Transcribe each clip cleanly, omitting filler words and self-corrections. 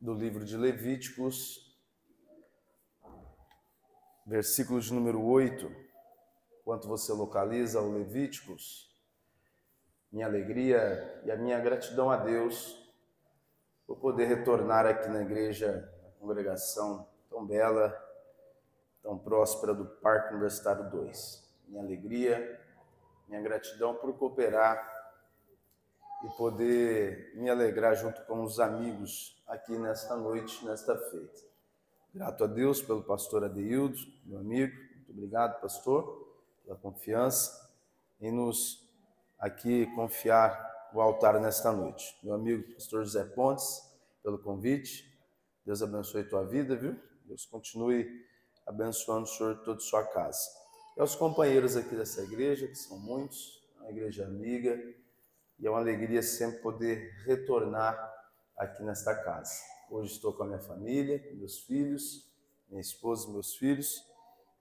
do livro de Levíticos, versículo de número 8. Enquanto você localiza o Levíticos, minha alegria e a minha gratidão a Deus por poder retornar aqui na igreja, na congregação tão bela, tão próspera do Parque Universitário 2. Minha alegria, minha gratidão por cooperar e poder me alegrar junto com os amigos aqui nesta noite, nesta feita. Grato a Deus pelo pastor Adeildo, meu amigo. Muito obrigado, pastor, pela confiança em nos aqui confiar o altar nesta noite. Meu amigo, pastor José Pontes, pelo convite. Deus abençoe tua vida, viu? Deus continue abençoando o senhor e toda a sua casa. E aos companheiros aqui dessa igreja, que são muitos, uma igreja amiga, e é uma alegria sempre poder retornar aqui nesta casa. Hoje estou com a minha família, meus filhos, minha esposa e meus filhos,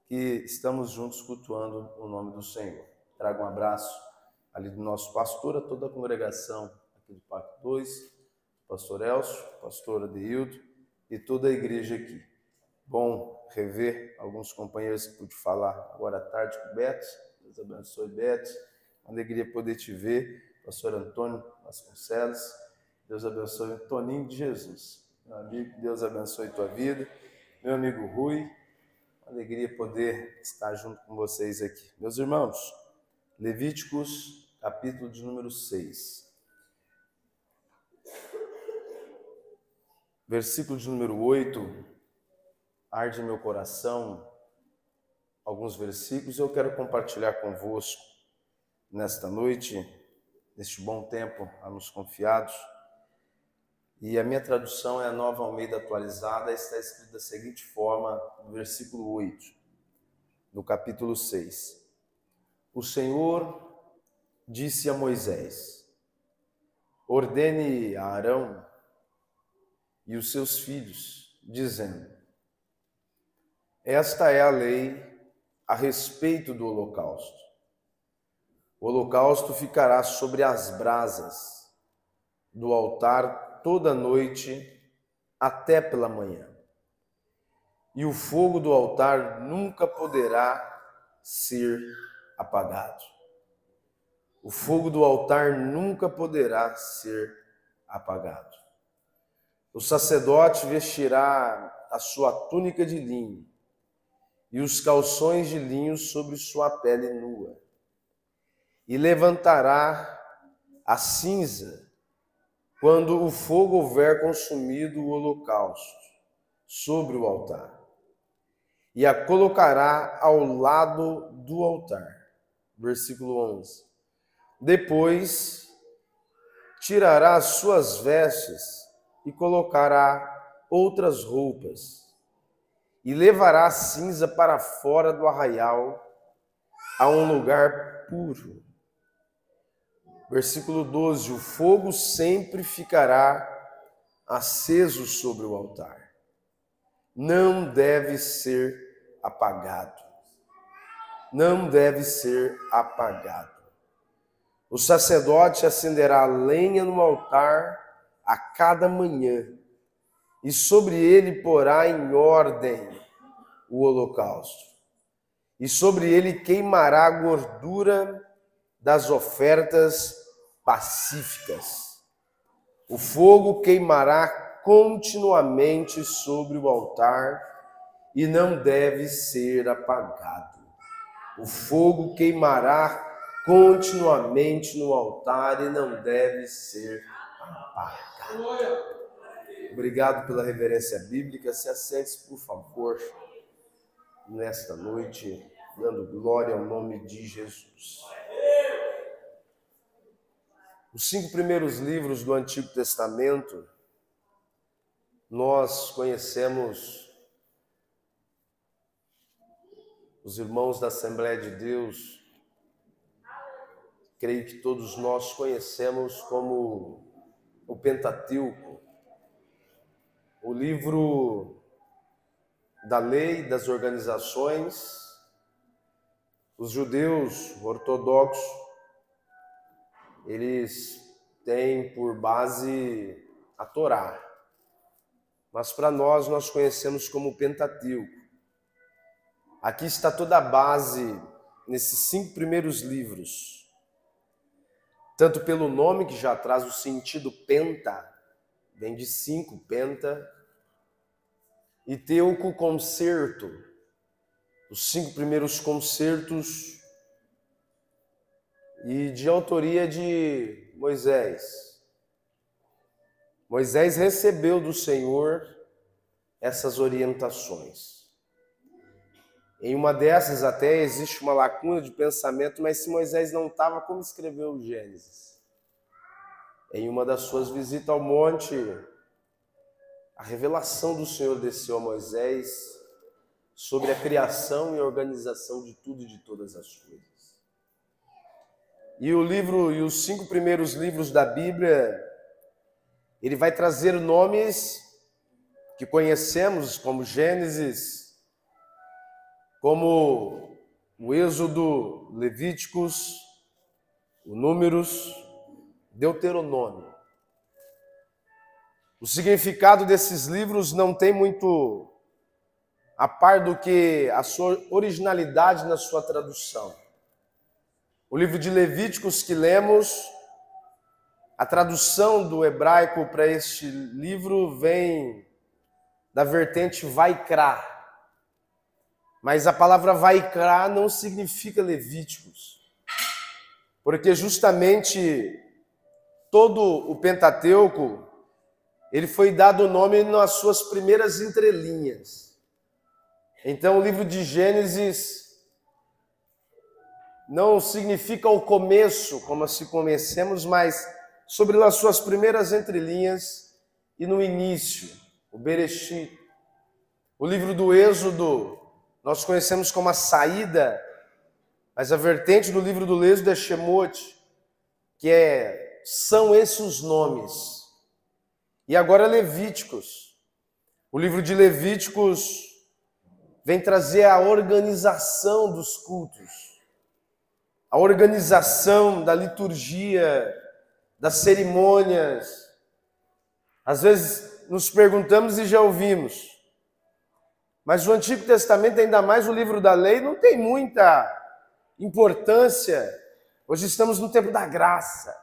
que estamos juntos cultuando o nome do Senhor. Trago um abraço ali do nosso pastor, a toda a congregação aqui do Parque 2, pastor Elcio, pastor Adeildo e toda a igreja aqui. Bom rever alguns companheiros que pude falar agora à tarde com o Beto. Deus abençoe, Beto. Uma alegria poder te ver. Pastor Antônio Vasconcelos, Deus abençoe o Toninho de Jesus. Meu amigo, Deus abençoe tua vida. Meu amigo Rui, uma alegria poder estar junto com vocês aqui. Meus irmãos, Levíticos, capítulo de número 6. Versículo de número 8, arde meu coração, alguns versículos eu quero compartilhar convosco nesta noite, neste bom tempo a nos confiados. E a minha tradução é a Nova Almeida Atualizada, está escrita da seguinte forma, no versículo 8, no capítulo 6. O Senhor disse a Moisés: ordene a Arão e os seus filhos, dizendo: esta é a lei a respeito do holocausto. O holocausto ficará sobre as brasas do altar toda noite até pela manhã. E o fogo do altar nunca poderá ser apagado. O fogo do altar nunca poderá ser apagado. O sacerdote vestirá a sua túnica de linho e os calções de linho sobre sua pele nua, e levantará a cinza quando o fogo houver consumido o holocausto sobre o altar, e a colocará ao lado do altar. Versículo 11. Depois tirará as suas vestes e colocará outras roupas, e levará a cinza para fora do arraial, a um lugar puro. Versículo 12, o fogo sempre ficará aceso sobre o altar. Não deve ser apagado. Não deve ser apagado. O sacerdote acenderá lenha no altar a cada manhã, e sobre ele porá em ordem o holocausto. E sobre ele queimará a gordura das ofertas pacíficas. O fogo queimará continuamente sobre o altar e não deve ser apagado. O fogo queimará continuamente no altar e não deve ser apagado. Obrigado pela reverência bíblica. Se assente, por favor, nesta noite, dando glória ao nome de Jesus. Os 5 primeiros livros do Antigo Testamento, nós conhecemos, os irmãos da Assembleia de Deus, creio que todos nós conhecemos como o Pentateuco, o livro da lei, das organizações. Os judeus ortodoxos, eles têm por base a Torá. mas para nós conhecemos como Pentateuco. Aqui está toda a base nesses 5 primeiros livros, tanto pelo nome que já traz o sentido penta, vem de 5, penta, e teuco, concerto, os 5 primeiros concertos, e de autoria de Moisés. Moisés recebeu do Senhor essas orientações. Em uma dessas até existe uma lacuna de pensamento, mas se Moisés não estava, como escreveu o Gênesis? Em uma das suas visitas ao monte, a revelação do Senhor desceu a Moisés sobre a criação e organização de tudo e de todas as coisas. E o livro, e os 5 primeiros livros da Bíblia, ele vai trazer nomes que conhecemos como Gênesis, como o Êxodo, Levíticos, o Números, Deuteronômio. O significado desses livros não tem muito a par do que a sua originalidade na sua tradução. O livro de Levíticos que lemos, a tradução do hebraico para este livro vem da vertente Vaikra. Mas a palavra Vaikra não significa Levíticos, porque justamente todo o Pentateuco, ele foi dado o nome nas suas primeiras entrelinhas. Então o livro de Gênesis não significa o começo, como se conhecemos, mas sobre as suas primeiras entrelinhas e no início, o Bereshit. O livro do Êxodo nós conhecemos como a saída, mas a vertente do livro do Êxodo é Shemot, que são esses os nomes. E agora Levíticos. O livro de Levíticos vem trazer a organização dos cultos, a organização da liturgia, das cerimônias. Às vezes nos perguntamos e já ouvimos, mas o Antigo Testamento, ainda mais o livro da lei, não tem muita importância. Hoje estamos no tempo da graça.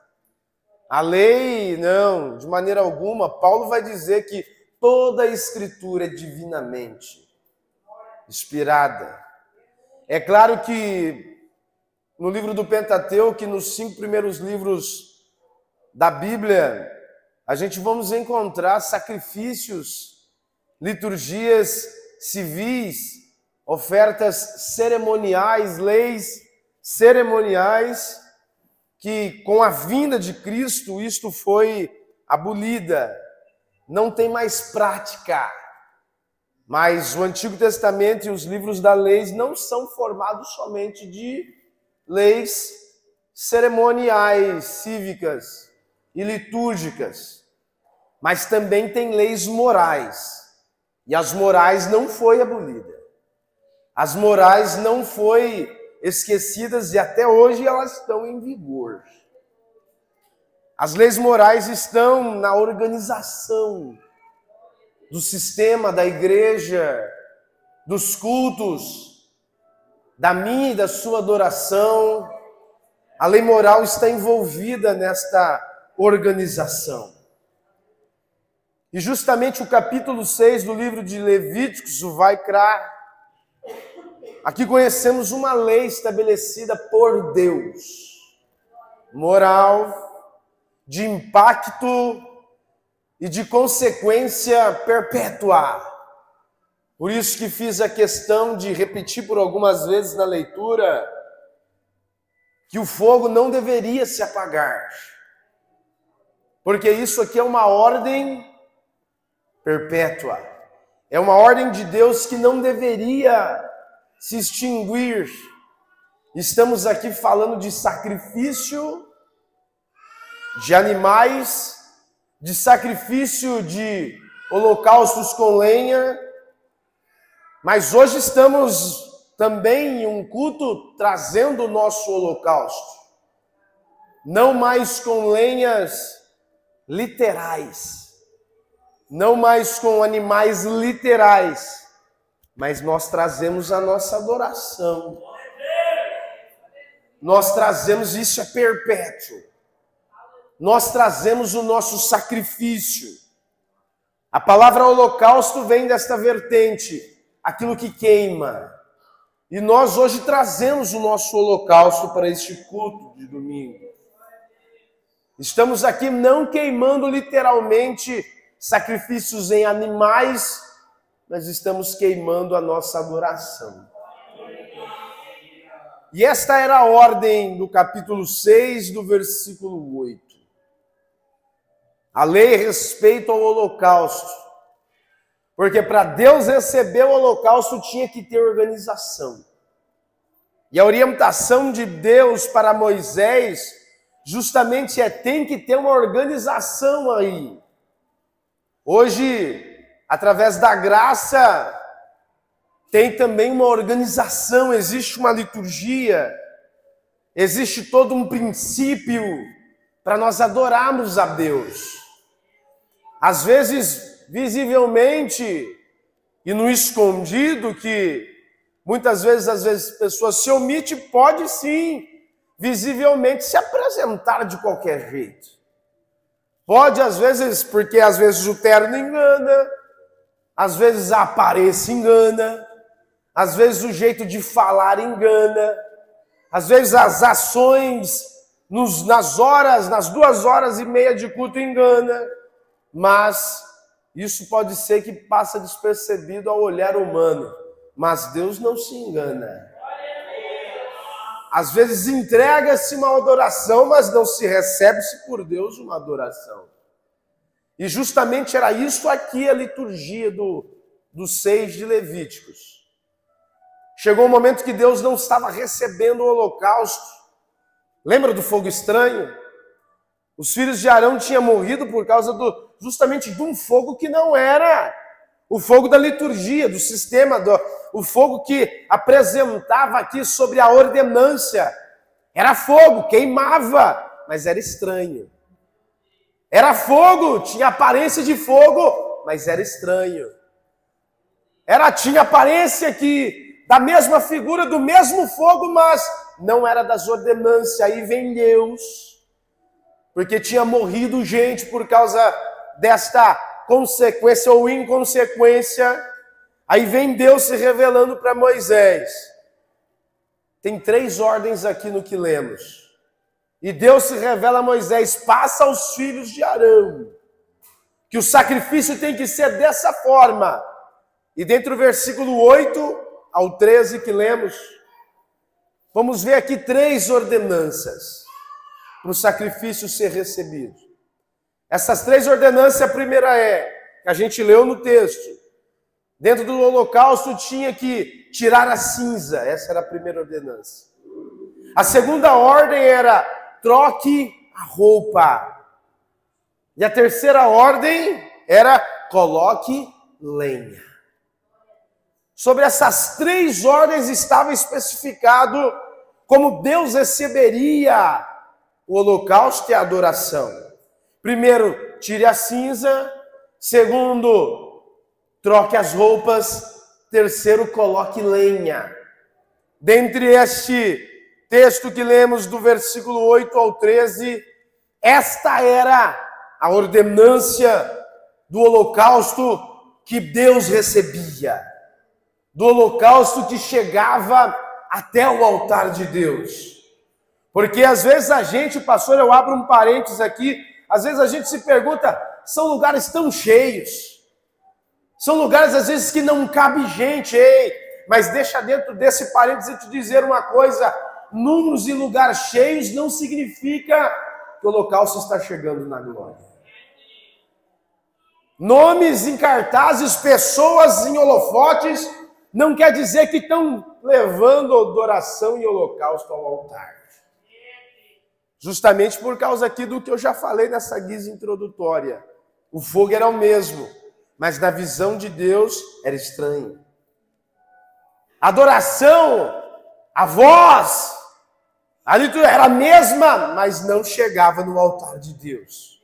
A lei, não, de maneira alguma. Paulo vai dizer que toda a Escritura é divinamente inspirada. É claro que no livro do Pentateuco, que nos 5 primeiros livros da Bíblia, a gente vamos encontrar sacrifícios, liturgias civis, ofertas cerimoniais, leis cerimoniais, que com a vinda de Cristo isto foi abolida, não tem mais prática. Mas o Antigo Testamento e os livros da lei não são formados somente de leis cerimoniais, cívicas e litúrgicas, mas também tem leis morais. E as morais não foi abolida. As morais não foi esquecidas e até hoje elas estão em vigor. As leis morais estão na organização do sistema da igreja, dos cultos, da minha e da sua adoração. A lei moral está envolvida nesta organização. E justamente o capítulo 6 do livro de Levíticos, o Vaikra, aqui conhecemos uma lei estabelecida por Deus, moral, de impacto e de consequência perpétua. Por isso que fiz a questão de repetir por algumas vezes na leitura que o fogo não deveria se apagar, porque isso aqui é uma ordem perpétua. É uma ordem de Deus que não deveria se extinguir. Estamos aqui falando de sacrifício de animais, de sacrifício de holocaustos com lenha, mas hoje estamos também em um culto trazendo o nosso holocausto, não mais com lenhas literais, não mais com animais literais, mas nós trazemos a nossa adoração. Nós trazemos, isso é perpétuo. Nós trazemos o nosso sacrifício. A palavra holocausto vem desta vertente, aquilo que queima. E nós hoje trazemos o nosso holocausto para este culto de domingo. Estamos aqui não queimando literalmente sacrifícios em animais, mas estamos queimando a nossa adoração. E esta era a ordem do capítulo 6, do versículo 8. A lei respeita ao holocausto. Porque para Deus receber o holocausto tinha que ter organização. E a orientação de Deus para Moisés justamente tem que ter uma organização aí. Hoje, através da graça, tem também uma organização, existe uma liturgia, existe todo um princípio para nós adorarmos a Deus. Às vezes, visivelmente e no escondido, que muitas vezes, a pessoa se omite, pode sim, visivelmente, se apresentar de qualquer jeito. Pode, às vezes, porque às vezes o terno engana, às vezes a aparência engana, às vezes o jeito de falar engana, às vezes as ações nas 2 horas e meia de culto engana, mas isso pode ser que passa despercebido ao olhar humano, mas Deus não se engana. Às vezes entrega-se uma adoração, mas não se recebe-se por Deus uma adoração. E justamente era isso aqui a liturgia dos 6 de Levíticos. Chegou um momento que Deus não estava recebendo o holocausto. Lembra do fogo estranho? Os filhos de Arão tinham morrido por causa justamente de um fogo que não era o fogo da liturgia, do sistema, o fogo que apresentava aqui sobre a ordenância. Era fogo, queimava, mas era estranho. Era fogo, tinha aparência de fogo, mas era estranho. Tinha aparência da mesma figura, do mesmo fogo, mas não era das ordenâncias. Aí vem Deus, porque tinha morrido gente por causa desta consequência ou inconsequência. Aí vem Deus se revelando para Moisés. Tem 3 ordens aqui no que lemos. E Deus se revela a Moisés: passa aos filhos de Arão que o sacrifício tem que ser dessa forma. E dentro do versículo 8 ao 13 que lemos, vamos ver aqui 3 ordenanças para o sacrifício ser recebido. Essas 3 ordenanças, a primeira que a gente leu no texto. Dentro do holocausto tinha que tirar a cinza, essa era a primeira ordenança. A segunda ordem era: troque a roupa. E a terceira ordem era: coloque lenha. Sobre essas 3 ordens estava especificado como Deus receberia o holocausto e a adoração. Primeiro, tire a cinza. Segundo, troque as roupas. Terceiro, coloque lenha. Dentre este texto que lemos do versículo 8 ao 13, esta era a ordenância do holocausto que Deus recebia. Do holocausto que chegava até o altar de Deus. Porque às vezes a gente, pastor, eu abro um parênteses aqui, às vezes a gente se pergunta, são lugares tão cheios, são lugares às vezes que não cabe gente, mas deixa dentro desse parênteses eu te dizer uma coisa: números e lugares cheios não significa que o holocausto está chegando na glória. Nomes em cartazes, pessoas em holofotes, não quer dizer que estão levando adoração e holocausto ao altar. Justamente por causa aqui do que eu já falei nessa guisa introdutória. O fogo era o mesmo, mas na visão de Deus era estranho. A adoração, a voz, a liturgia era a mesma, mas não chegava no altar de Deus.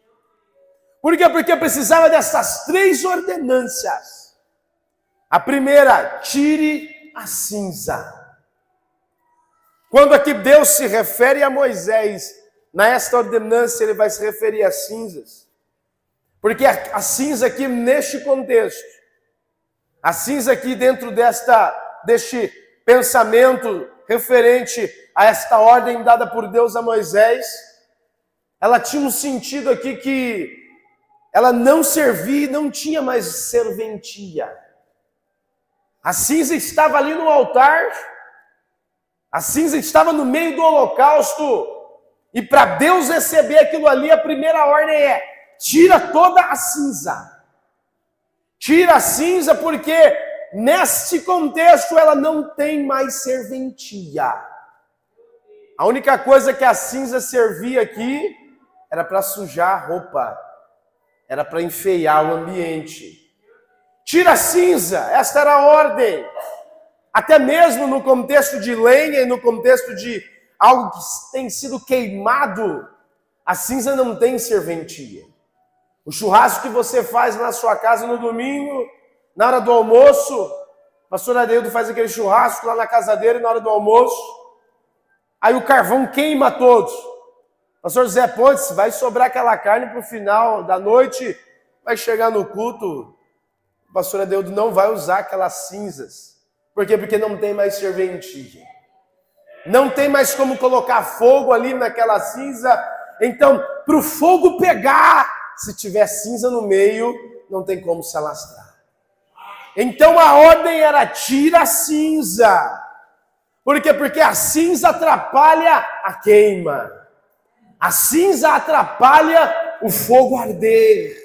Por quê? Porque precisava dessas 3 ordenâncias. A primeira, tire a cinza. Quando aqui Deus se refere a Moisés, nesta ordenância ele vai se referir às cinzas. Porque a cinza aqui neste contexto, a cinza aqui dentro deste pensamento referente a esta ordem dada por Deus a Moisés, ela tinha um sentido aqui que ela não servia e não tinha mais serventia. A cinza estava ali no altar, a cinza estava no meio do holocausto, e para Deus receber aquilo ali, a primeira ordem é: tira toda a cinza. Tira a cinza porque neste contexto ela não tem mais serventia. A única coisa que a cinza servia aqui era para sujar a roupa, era para enfeiar o ambiente. Tira a cinza, esta era a ordem. Até mesmo no contexto de lenha e no contexto de algo que tem sido queimado, a cinza não tem serventia. O churrasco que você faz na sua casa no domingo, na hora do almoço, o pastor Adeildo faz aquele churrasco lá na casa dele na hora do almoço, aí o carvão queima todos. Pastor José Pontes, vai sobrar aquela carne para o final da noite, vai chegar no culto, o pastor Adeildo não vai usar aquelas cinzas. Por quê? Porque não tem mais serventia. Não tem mais como colocar fogo ali naquela cinza. Então, para o fogo pegar, se tiver cinza no meio, não tem como se alastrar. Então a ordem era: tira a cinza. Por quê? Porque a cinza atrapalha a queima. A cinza atrapalha o fogo arder.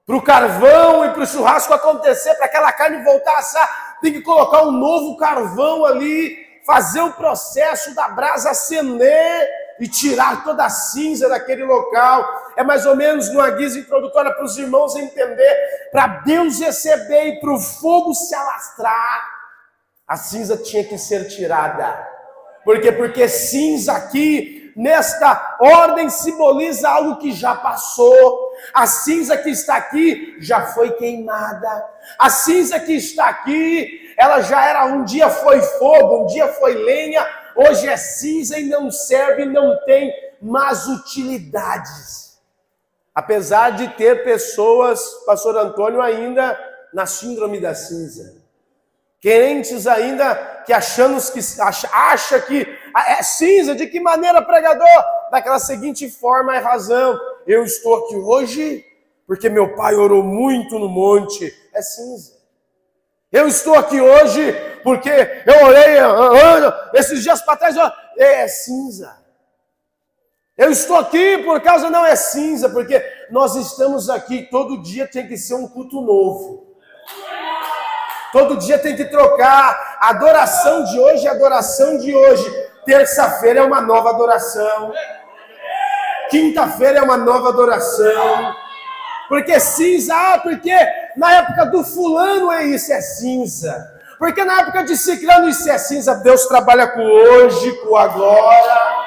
Para o carvão e para o churrasco acontecer, para aquela carne voltar a assar, tem que colocar um novo carvão ali, fazer o processo da brasa acender e tirar toda a cinza daquele local. É mais ou menos numa guisa introdutória para os irmãos entender, para Deus receber e para o fogo se alastrar, a cinza tinha que ser tirada. Por quê? Porque cinza aqui, nesta ordem, simboliza algo que já passou. A cinza que está aqui já foi queimada. A cinza que está aqui, ela já era, um dia foi fogo, um dia foi lenha, hoje é cinza e não serve, não tem mais utilidades. Apesar de ter pessoas, pastor Antônio, ainda na síndrome da cinza. Crentes ainda que acha que é cinza. De que maneira, pregador? Daquela seguinte forma, é razão: eu estou aqui hoje porque meu pai orou muito no monte. É cinza. Eu estou aqui hoje porque eu orei esses dias para trás. É cinza. Eu estou aqui por causa, não é cinza, porque nós estamos aqui, todo dia tem que ser um culto novo. Todo dia tem que trocar. A adoração de hoje é a adoração de hoje. Terça-feira é uma nova adoração. Quinta-feira é uma nova adoração. Porque cinza, porque na época do fulano isso é cinza. Porque na época de ciclano isso é cinza. Deus trabalha com hoje, com agora.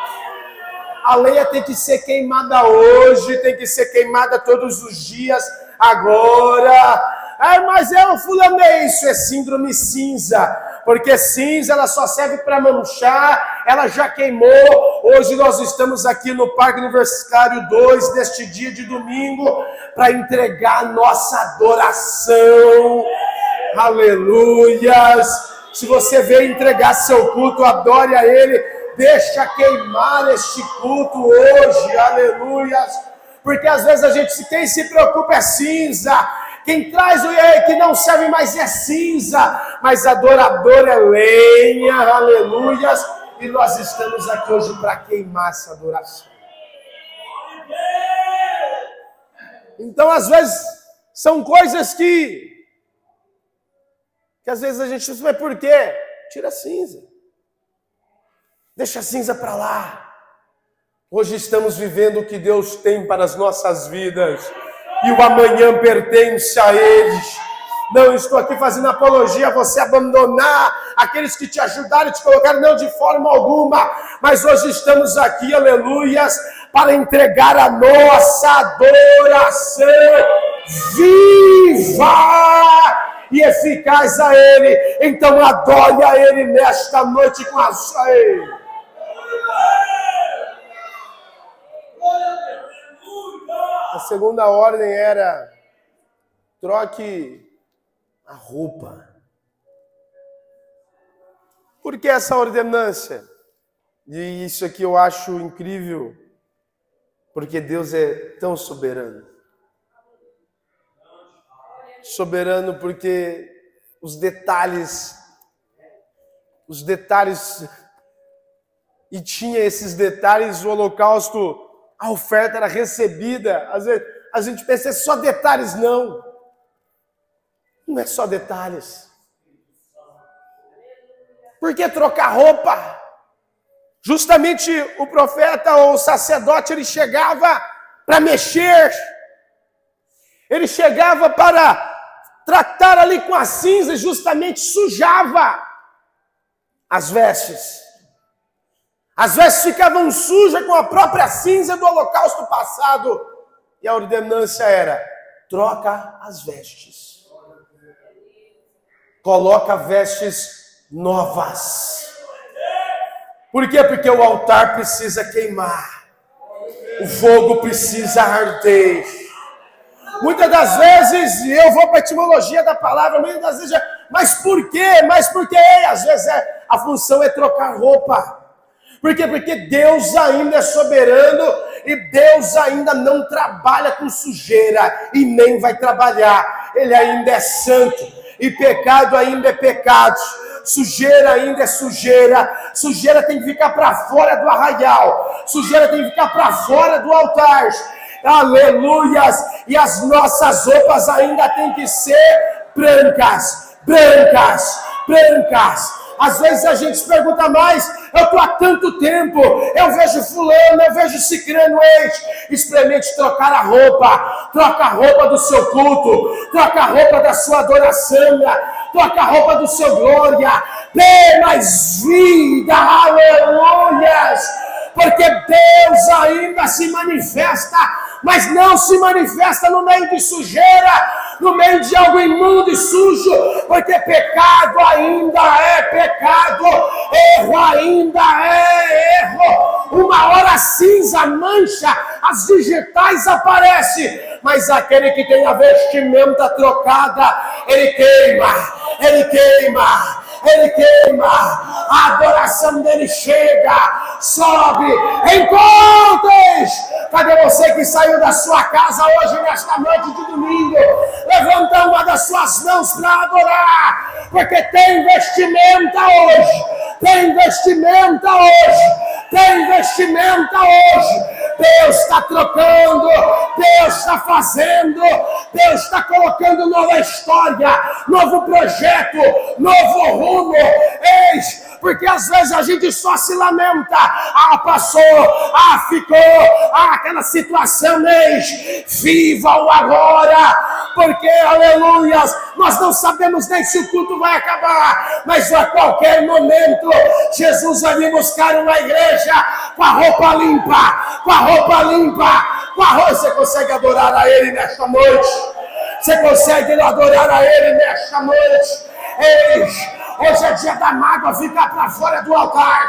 A lenha tem que ser queimada hoje, tem que ser queimada todos os dias, agora. Mas o fulano isso é síndrome cinza, porque cinza ela só serve para manchar, ela já queimou. Hoje nós estamos aqui no Parque Universitário 2, neste dia de domingo, para entregar nossa adoração. Aleluias! Se você veio entregar seu culto, adore a Ele, deixa queimar este culto hoje, aleluias! Porque às vezes quem se preocupa é cinza. Quem traz o que não serve mais é cinza, mas adorador é lenha, aleluias, e nós estamos aqui hoje para queimar essa adoração. Então, às vezes, são coisas que às vezes a gente diz, mas por quê? Tira a cinza. Deixa a cinza para lá. Hoje estamos vivendo o que Deus tem para as nossas vidas. E o amanhã pertence a eles. Não estou aqui fazendo apologia a você abandonar aqueles que te ajudaram e te colocaram, não, de forma alguma. Mas hoje estamos aqui, aleluias, para entregar a nossa adoração viva e eficaz a Ele. Então adore a Ele nesta noite com a sua. A segunda ordem era: troque a roupa. Por que essa ordenância? E isso aqui eu acho incrível, porque Deus é tão soberano. Soberano porque os detalhes, e tinha esses detalhes, o holocausto, a oferta era recebida. Às vezes a gente pensa, é só detalhes. Não é só detalhes. Por que trocar roupa? Justamente o profeta ou o sacerdote, ele chegava para mexer, ele chegava para tratar ali com a cinza, justamente sujava as vestes. As vestes ficavam sujas com a própria cinza do holocausto passado. E a ordenância era: troca as vestes. Coloca vestes novas. Por quê? Porque o altar precisa queimar. O fogo precisa arder. Muitas das vezes, eu vou para a etimologia da palavra, muitas das vezes, mas por quê? Mas porque às vezes a função é trocar roupa. Por quê? Porque Deus ainda é soberano e Deus ainda não trabalha com sujeira e nem vai trabalhar. Ele ainda é santo e pecado ainda é pecado. Sujeira ainda é sujeira. Sujeira tem que ficar para fora do arraial. Sujeira tem que ficar para fora do altar. Aleluias! E as nossas roupas ainda têm que ser brancas, brancas, brancas. Às vezes a gente se pergunta, mas eu estou há tanto tempo, eu vejo fulano, eu vejo cicrano, experimente trocar a roupa. Troca a roupa do seu culto, troca a roupa da sua adoração, troca a roupa do seu glória, dê mais vida, aleluias, porque Deus ainda se manifesta, mas não se manifesta no meio de sujeira, no meio de algo imundo e sujo, porque pecado ainda é pecado, erro ainda é erro. Uma hora a cinza mancha, as digitais aparecem, mas aquele que tem a vestimenta trocada, ele queima, ele queima, ele queima, a adoração dele chega, sobe, encontres. Cadê você que saiu da sua casa hoje, nesta noite de domingo? Levanta uma das suas mãos para adorar, porque tem vestimenta hoje, tem vestimenta hoje, tem vestimenta hoje. Deus está trocando, Deus está fazendo, Deus está colocando nova história, novo projeto, novo rumo. Eis, porque às vezes a gente só se lamenta. Ah, passou, ah, ficou, ah, aquela situação, eis, viva o agora, porque, aleluias, nós não sabemos nem se o culto vai acabar, mas a qualquer momento, Jesus vai vir buscar uma igreja com a roupa limpa, com a roupa limpa, com a roupa. Você consegue adorar a Ele nesta noite? Você consegue adorar a Ele nesta noite? Eis, hoje é dia da mágoa ficar para fora do altar.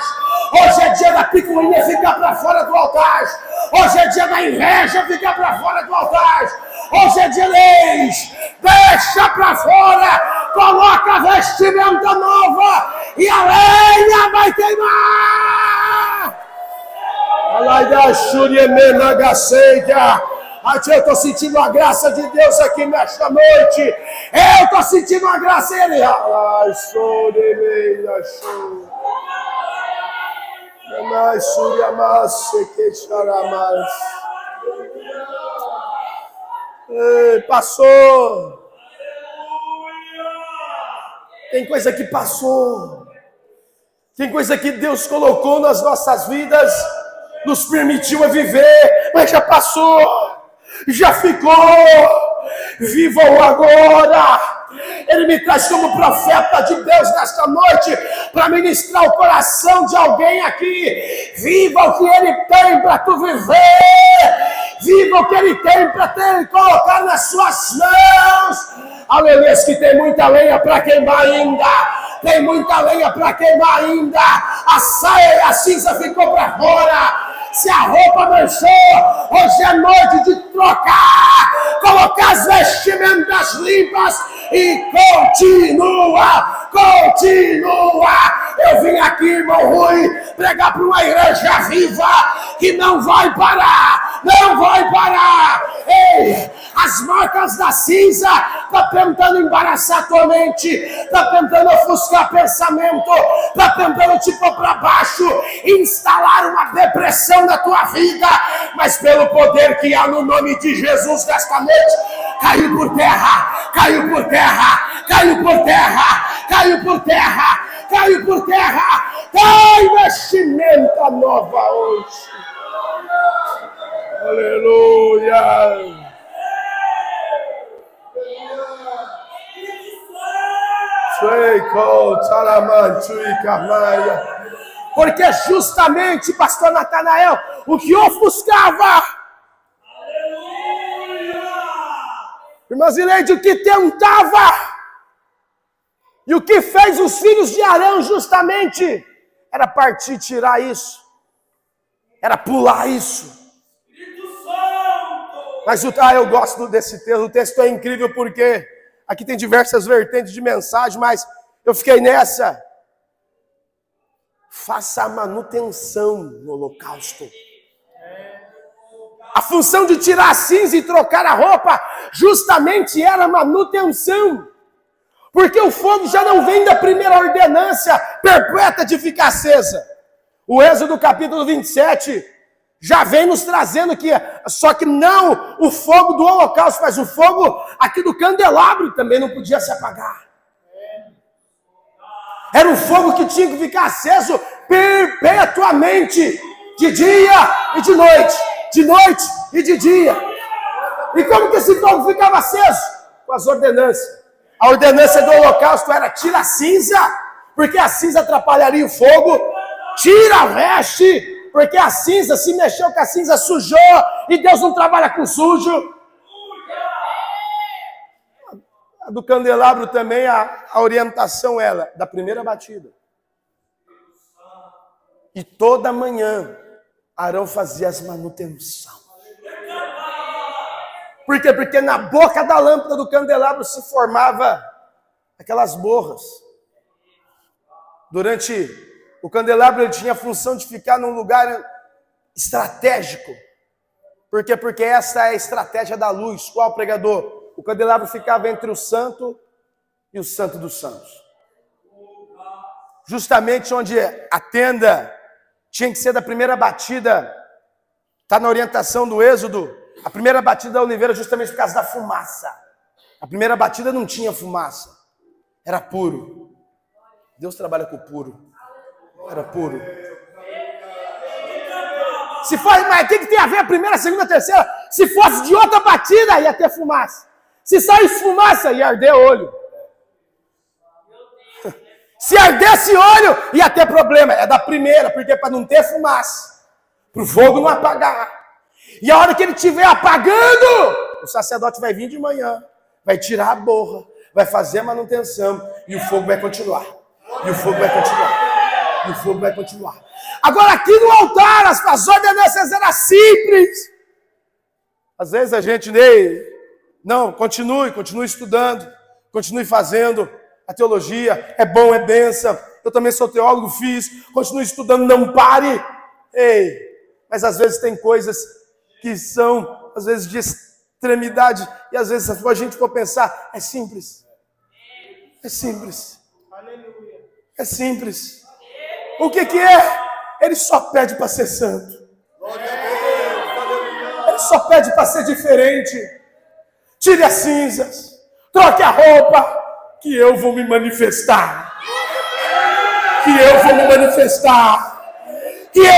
Hoje é dia da picuinha ficar para fora do altar. Hoje é dia da inveja ficar para fora do altar. Hoje é dia deles. Deixa para fora. Coloca a vestimenta nova e a lenha vai queimar. Eu estou sentindo a graça de Deus aqui nesta noite. Eu estou sentindo a graça dele. Passou. Tem coisa que passou. Tem coisa que Deus colocou nas nossas vidas, nos permitiu a viver, mas já passou. Já ficou. Viva o agora. Ele me traz como profeta de Deus nesta noite para ministrar o coração de alguém aqui. Viva o que Ele tem para tu viver. Viva o que Ele tem para colocar nas suas mãos. Aleluia, que tem muita lenha para queimar ainda. Tem muita lenha para queimar ainda. A saia e a cinza ficou para fora. Se a roupa manchou, hoje é noite de trocar, colocar as vestimentas limpas e continua. Eu vim aqui, irmão Rui, pregar para uma igreja viva que não vai parar. Ei, as marcas da cinza está tentando embaraçar tua mente, está tentando ofuscar pensamento, está tentando te pôr para baixo, instalar uma depressão na tua vida, mas pelo poder que há no nome de Jesus nesta noite, caiu por terra. Cai vestimenta nova hoje. Aleluia. Porque justamente, pastor Natanael, o que ofuscava, irmã Zileide, o que tentava, e o que fez os filhos de Arão justamente, era partir, tirar isso, era pular isso. Mas eu gosto desse texto, o texto é incrível porque aqui tem diversas vertentes de mensagem, mas eu fiquei nessa. Faça a manutenção no holocausto. A função de tirar a cinza e trocar a roupa justamente era manutenção. Porque o fogo já não vem da primeira ordenância perpétua de ficar acesa. O Êxodo capítulo 27 já vem nos trazendo que, só que não o fogo do holocausto, mas o fogo aqui do candelabro também não podia se apagar. Era um fogo que tinha que ficar aceso perpetuamente, de dia e de noite e de dia. E como que esse fogo ficava aceso? Com as ordenâncias. A ordenança do holocausto era tira a cinza, porque a cinza atrapalharia o fogo, tira a veste, porque a cinza, se mexeu com a cinza, sujou, e Deus não trabalha com sujo. A do candelabro também, a orientação ela, da primeira batida. E toda manhã, Arão fazia as manutenção. Por quê? Porque na boca da lâmpada do candelabro se formava aquelas borras. O candelabro ele tinha a função de ficar num lugar estratégico. Por quê? Porque essa é a estratégia da luz. Qual, pregador? O candelabro ficava entre o santo e o santo dos santos. Justamente onde a tenda tinha que ser da primeira batida. Está na orientação do Êxodo. A primeira batida da oliveira justamente por causa da fumaça. A primeira batida não tinha fumaça. Era puro. Deus trabalha com o puro. Era puro. Se fosse, mas o que tem a ver a primeira, a segunda, a terceira? Se fosse de outra batida, ia ter fumaça. Se saísse fumaça, ia arder olho. Se ardesse olho, ia ter problema. É da primeira, porque para não ter fumaça. Para o fogo não apagar. E a hora que ele estiver apagando, o sacerdote vai vir de manhã, vai tirar a borra, vai fazer a manutenção, e o fogo vai continuar. Agora aqui no altar, as ordenanças eram simples. Às vezes a gente não, continue estudando, continue fazendo a teologia, é bom, é bênção. Eu também sou teólogo, continue estudando, não pare. Mas às vezes tem coisas que são, às vezes, de extremidade, e às vezes, se a gente for pensar, é simples. É simples. O que é? Ele só pede para ser santo. Ele só pede para ser diferente. Tire as cinzas, troque a roupa, que eu vou me manifestar. Que eu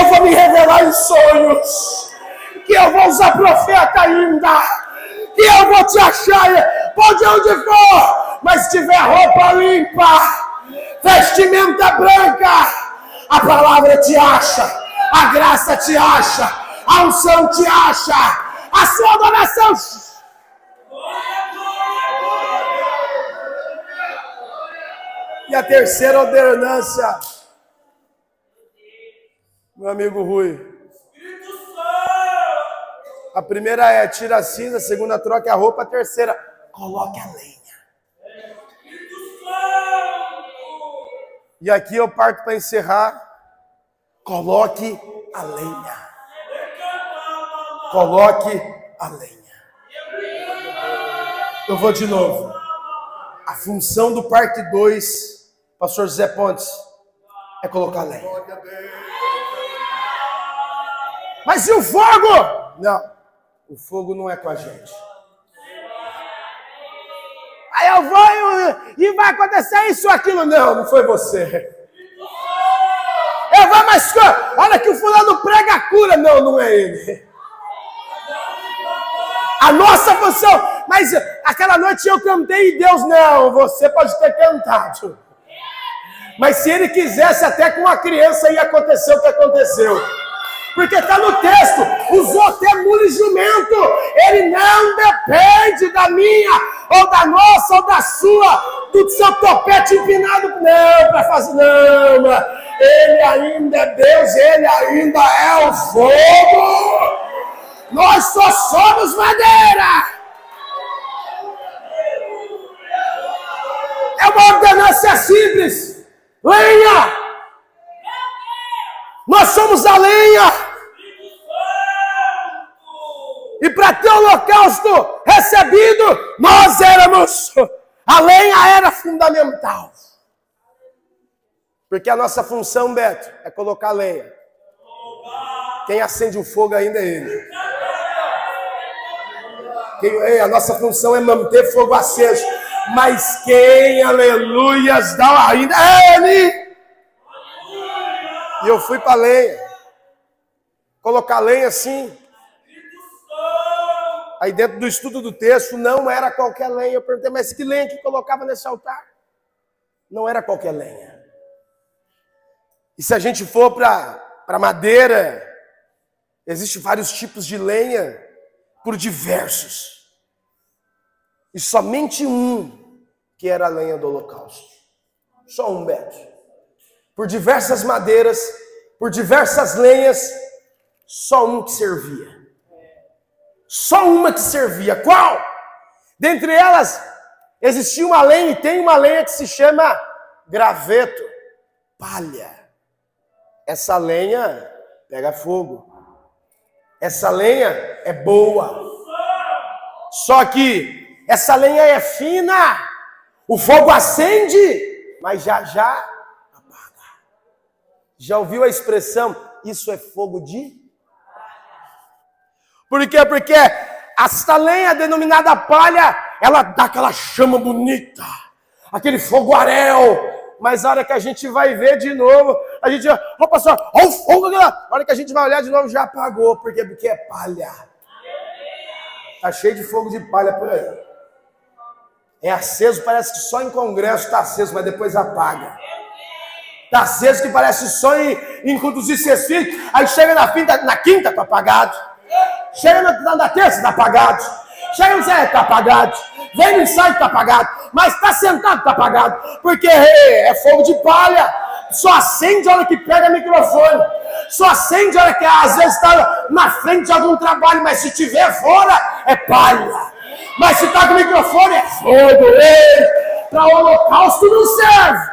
vou me revelar em sonhos. Que eu vou usar profeta ainda, que eu vou te achar, pode onde for, Mas se tiver roupa limpa, vestimenta branca, a palavra te acha, a graça te acha, a unção te acha, a sua adoração. E a terceira ordenança, meu amigo Rui. A primeira é tira a cinza, a segunda troca a roupa, a terceira coloque a lenha. E aqui eu parto para encerrar. Coloque a lenha. Coloque a lenha. Eu vou de novo. A função do parte 2, pastor José Pontes, é colocar a lenha. Mas e o fogo? Não, o fogo não é com a gente. Aí eu vou e vai acontecer isso ou aquilo. Não, não foi você. Eu vou, mas olha que o fulano prega a cura. Não, não é ele. A nossa função. Mas aquela noite eu cantei e Deus, não, você pode ter cantado. Mas se ele quisesse, até com a criança ia acontecer o que aconteceu. Porque está no texto, usou até mula e jumento. Ele não depende da minha, ou da nossa, ou da sua, do seu topete empinado. Não, para fazer, não. Ele ainda é Deus, ele ainda é o fogo. Nós só somos madeira. É uma ordenança simples. Lenha. Nós somos a lenha. E para ter o holocausto recebido, nós éramos. A lenha era fundamental. Porque a nossa função, Beto, é colocar lenha. Quem acende o fogo ainda é ele. A nossa função é manter fogo aceso. Mas quem, aleluias, dá ainda é ele. E eu fui para a lenha. Colocar lenha assim. Aí dentro do estudo do texto, não era qualquer lenha. Eu perguntei, mas que lenha que colocava nesse altar? Não era qualquer lenha. E se a gente for para madeira, existem vários tipos de lenha por diversos. E somente um que era a lenha do holocausto. Só um, Beto. Por diversas madeiras, por diversas lenhas, só um que servia. Só uma que servia. Qual? Dentre elas, existia uma lenha, e tem uma lenha que se chama graveto, palha. Essa lenha pega fogo. Essa lenha é boa. Só que essa lenha é fina. O fogo acende, mas já apaga. Já ouviu a expressão, isso é fogo de... Por quê? Porque essa lenha denominada palha, ela dá aquela chama bonita, aquele fogaréu, mas a hora que a gente vai ver de novo, a gente, pastor, olha o fogo, a hora que a gente vai olhar de novo, já apagou. Por quê? Porque é palha. Está cheio de fogo de palha por aí. É aceso, parece que só em congresso está aceso, mas depois apaga. Está aceso que parece só em conduzir seus filhos, aí chega na quinta, está apagado. Chega na terça, está apagado. Chega no sério, está apagado. Vem no ensaio, está apagado. Mas está sentado, está apagado. Porque é fogo de palha. Só acende a hora que pega microfone. Só acende a hora que às vezes está na frente de algum trabalho. Mas se tiver fora, é palha. Mas se está com o microfone, é fogo. Para o holocausto não serve.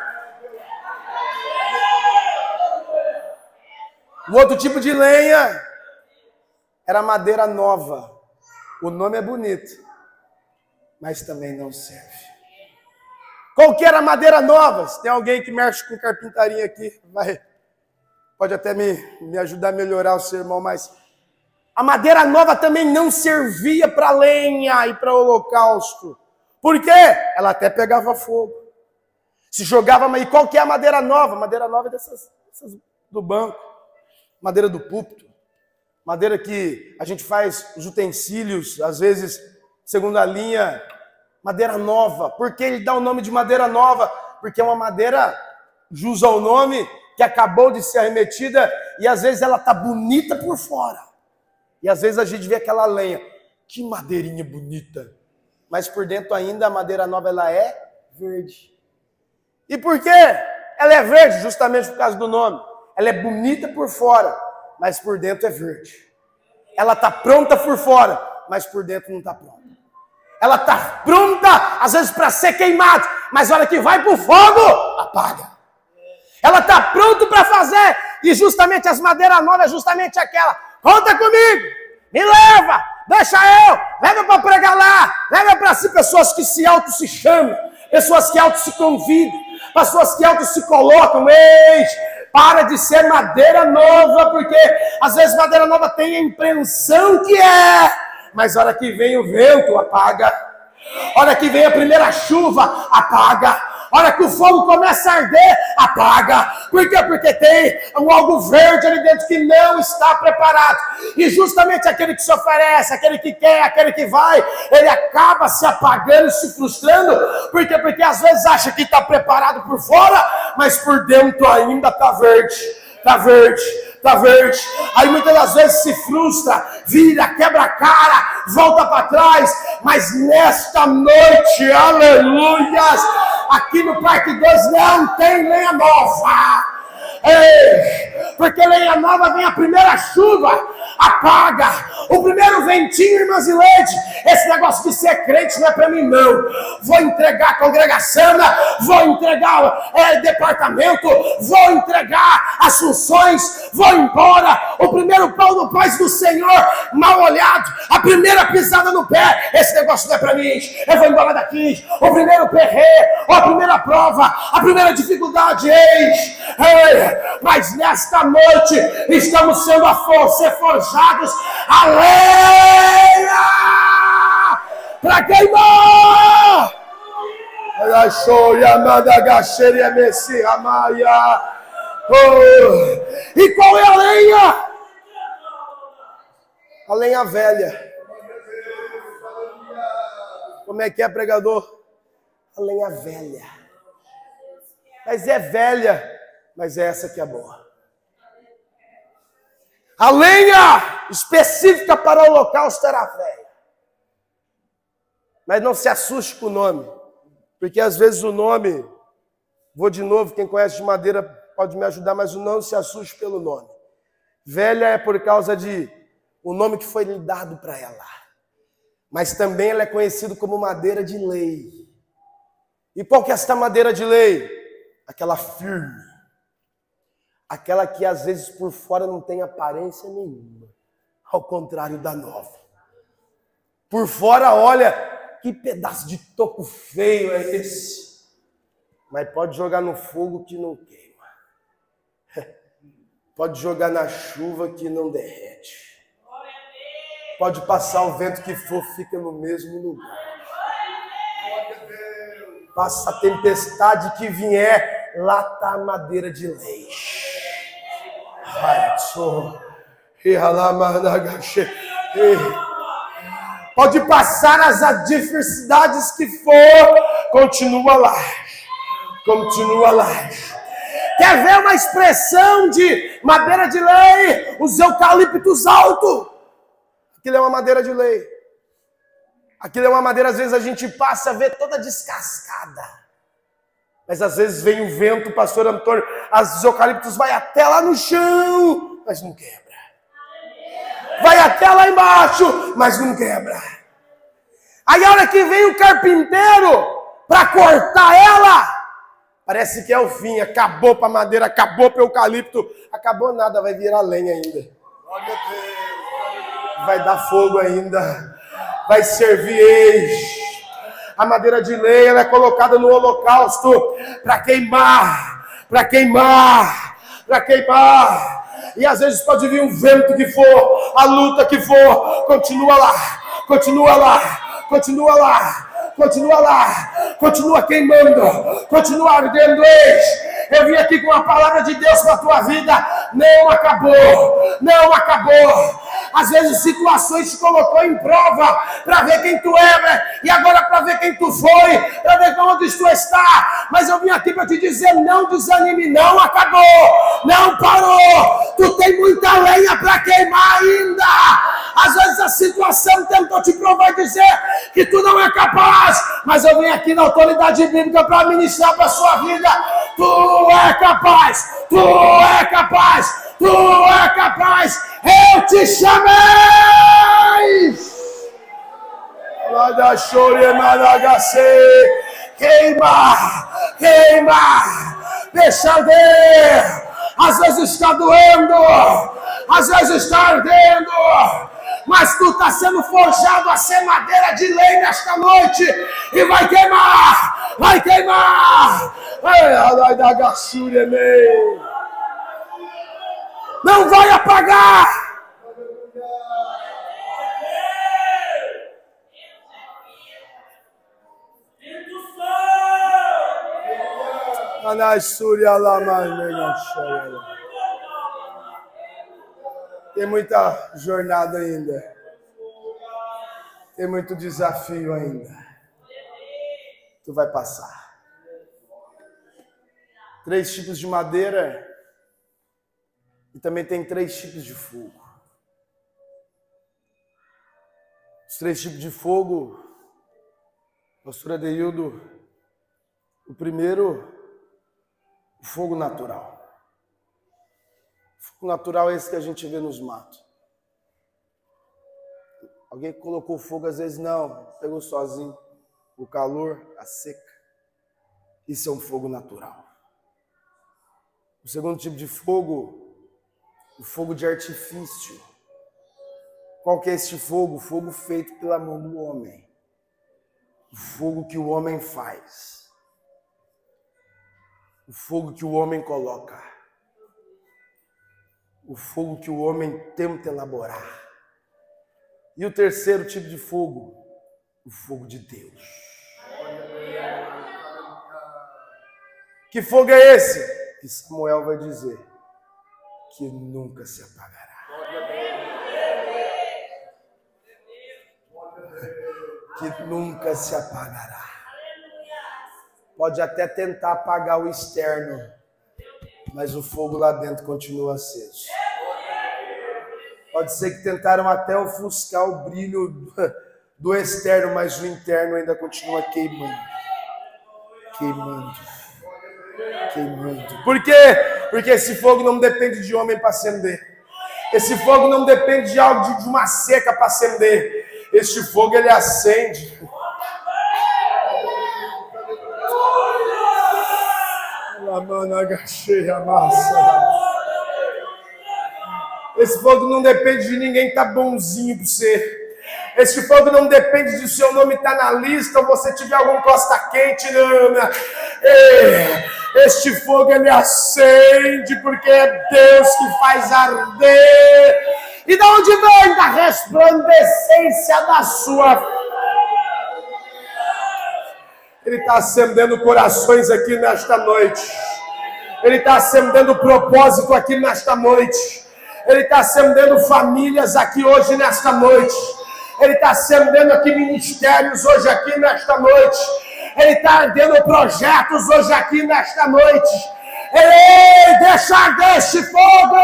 O outro tipo de lenha era madeira nova. O nome é bonito, mas também não serve. Qual que era a madeira nova? Se tem alguém que mexe com carpintaria aqui, pode até me ajudar a melhorar o sermão, mas a madeira nova também não servia para lenha e para holocausto. Por quê? Ela até pegava fogo. Se jogava, e qual que é a madeira nova? Madeira nova é dessas do banco, madeira do púlpito. Madeira que a gente faz os utensílios, às vezes, segundo a linha Madeira nova. Por que ele dá o nome de madeira nova? Porque é uma madeira, jus ao nome, que acabou de ser arremetida e às vezes ela está bonita por fora. E às vezes a gente vê aquela lenha. Que madeirinha bonita. Mas por dentro ainda a madeira nova ela é verde. E por quê? Ela é verde justamente por causa do nome. Ela é bonita por fora, mas por dentro é verde. Ela está pronta por fora, mas por dentro não está pronta. Ela está pronta, às vezes, para ser queimada, mas a hora que vai para o fogo, apaga. Ela está pronta para fazer, e justamente as madeiras novas é justamente aquela. Conta comigo, me leva, deixa eu, leva para pregar lá, leva para si pessoas que se chamam, pessoas que se convidam, pessoas que se colocam, para de ser madeira nova, porque às vezes madeira nova tem a impressão que é, mas a hora que vem o vento, apaga. A hora que vem a primeira chuva, apaga. A hora que o fogo começa a arder, apaga. Por quê? Porque tem algo verde ali dentro que não está preparado. E justamente aquele que se oferece, aquele que quer, aquele que vai, ele acaba se apagando, se frustrando. Por quê? Porque às vezes acha que está preparado por fora, mas por dentro ainda está verde. Está verde. Está verde. Aí muitas das vezes se frustra, vira, quebra a cara, volta para trás. Mas nesta noite, aleluias, aqui no Parque 2 não tem lenha nova. Ei, porque lenha nova vem a primeira chuva, apaga. O primeiro ventinho, irmãs e leite. Esse negócio de ser crente não é para mim, não. Vou entregar a congregação, vou entregar departamento, vou entregar as funções, vou embora. O primeiro pão do paz do Senhor, mal olhado, a primeira pisada no pé. Esse negócio não é para mim. Eu vou embora daqui. O primeiro perrê, a primeira prova, a primeira dificuldade, mas nesta noite estamos sendo forjados a lenha para queimar. E qual é a lenha? A lenha velha. Como é que é, pregador? A lenha velha. Mas é velha. Mas é essa que é boa. A lenha específica para o holocausto era velha. Mas não se assuste com o nome. Porque às vezes o nome, vou de novo, quem conhece de madeira pode me ajudar, mas não se assuste pelo nome. Velha é por causa de o nome que foi lhe dado para ela. Mas também ela é conhecida como madeira de lei. E qual que é esta madeira de lei? Aquela firme. Aquela que às vezes por fora não tem aparência nenhuma. Ao contrário da nova. Por fora, olha, que pedaço de toco feio é esse. Mas pode jogar no fogo que não queima. Pode jogar na chuva que não derrete. Pode passar o vento que for, fica no mesmo lugar. Passa a tempestade que vier, lá está a madeira de lei. Pode passar as adversidades que for, continua lá. Continua lá. Quer ver uma expressão de madeira de lei? Os eucaliptos altos. Aquilo é uma madeira de lei. Aquilo é uma madeira, às vezes a gente passa a ver toda descascada. Mas às vezes vem o vento, pastor Antônio, as eucaliptos vai até lá no chão, mas não quebra. Vai até lá embaixo, mas não quebra. Aí a hora que vem o carpinteiro para cortar ela, parece que é o fim, acabou para madeira, acabou para o eucalipto, acabou nada, vai virar lenha ainda. Vai dar fogo ainda, vai servir. A madeira de lei ela é colocada no holocausto para queimar, para queimar, para queimar. E às vezes pode vir um vento que for, a luta que for, continua lá, continua lá, continua lá, continua lá, continua queimando, continua ardendo. Eu vim aqui com a palavra de Deus para a tua vida. Não acabou, não acabou. Às vezes situações te colocou em prova para ver quem tu é, e agora para ver quem tu foi, para ver onde tu está. Mas eu vim aqui para te dizer, não desanime, não acabou, não parou. Tu tem muita lenha para queimar ainda. Às vezes a situação tentou te provar e dizer que tu não é capaz, mas eu vim aqui na autoridade bíblica para ministrar para a sua vida. Tu é capaz, tu é capaz, tu é capaz. Eu te chamei. Queima, queima, deixa ver. Às vezes está doendo, às vezes está ardendo, mas tu está sendo forjado a ser madeira de lei nesta noite e vai queimar, vai queimar. Não vai apagar. Tem muita jornada ainda. Tem muito desafio ainda. Tu vai passar. 3 tipos de madeira. E também tem 3 tipos de fogo. Os 3 tipos de fogo, pastor Adeildo, o primeiro, o fogo natural. O fogo natural é esse que a gente vê nos matos. Alguém colocou fogo, às vezes não, pegou sozinho. O calor, a seca. Isso é um fogo natural. O segundo tipo de fogo, o fogo de artifício. Qual que é este fogo? O fogo feito pela mão do homem. O fogo que o homem faz. O fogo que o homem coloca. O fogo que o homem tenta elaborar. E o terceiro tipo de fogo, o fogo de Deus. Que fogo é esse? Que Samuel vai dizer que nunca se apagará. Que nunca se apagará. Pode até tentar apagar o externo, mas o fogo lá dentro continua aceso. Pode ser que tentaram até ofuscar o brilho do externo, mas o interno ainda continua queimando. Queimando. Queimando. Por quê? Porque esse fogo não depende de homem para acender. Esse fogo não depende de algo, de uma seca para acender. Este fogo, ele acende. Esse fogo não depende de ninguém estar bonzinho para você. Esse fogo não depende de seu nome estar na lista ou você tiver algum costa quente, não. Este fogo, ele acende porque é Deus que faz arder. E de onde vem? Da resplandecência da sua fé. Ele está acendendo corações aqui nesta noite. Ele está acendendo propósito aqui nesta noite. Ele está acendendo famílias aqui hoje nesta noite. Ele está acendendo aqui ministérios hoje aqui nesta noite. Ele está ardendo projetos hoje aqui nesta noite. Ele deixa arder este fogo.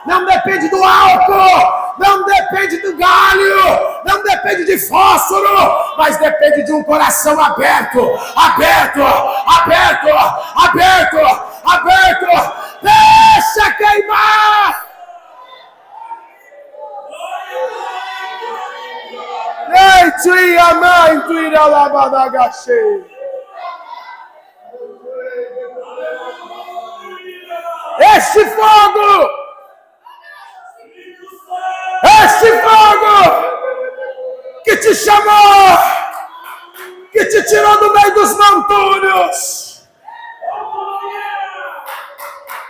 Não depende do álcool, não depende do galho, não depende de fósforo, mas depende de um coração aberto, aberto, aberto, aberto, aberto. Deixa queimar. Este fogo, este fogo que te chamou, que te tirou do meio dos montúrios,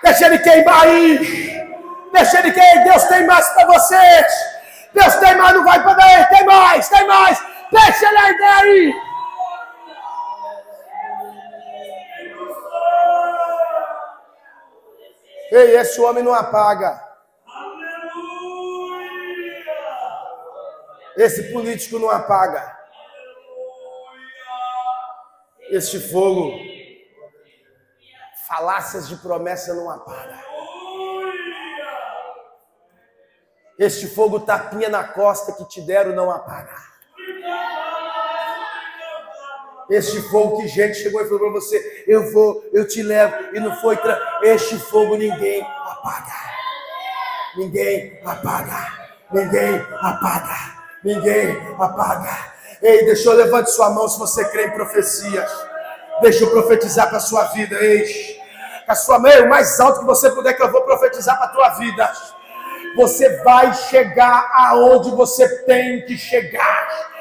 deixa ele queimar aí, deixa ele queimar. Deus tem mais para vocês. Deus tem mais, não vai para daí, tem mais, deixa ele arder aí. Ei, esse homem não apaga. Esse político não apaga. Este fogo, falácias de promessa não apaga. Este fogo, tapinha na costa que te deram não apaga. Este fogo que gente chegou e falou para você, eu te levo, e não foi. Este fogo ninguém apaga. Ninguém apaga. Ninguém apaga. Ninguém apaga. Ei, deixa eu levante sua mão se você crê em profecias. Deixa eu profetizar para a sua vida. Ei, com a sua mão o mais alto que você puder, que eu vou profetizar para a tua vida. Você vai chegar aonde você tem que chegar.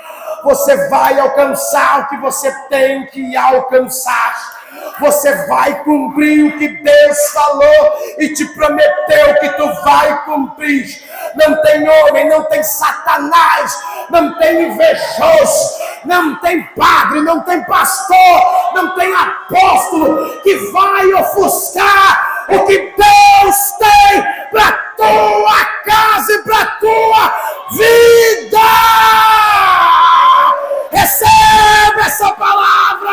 Você vai alcançar o que você tem que alcançar. Você vai cumprir o que Deus falou e te prometeu que tu vai cumprir. Não tem homem, não tem Satanás, não tem invejoso, não tem padre, não tem pastor, não tem apóstolo que vai ofuscar o que Deus tem para tua casa e para tua vida. Receba essa palavra.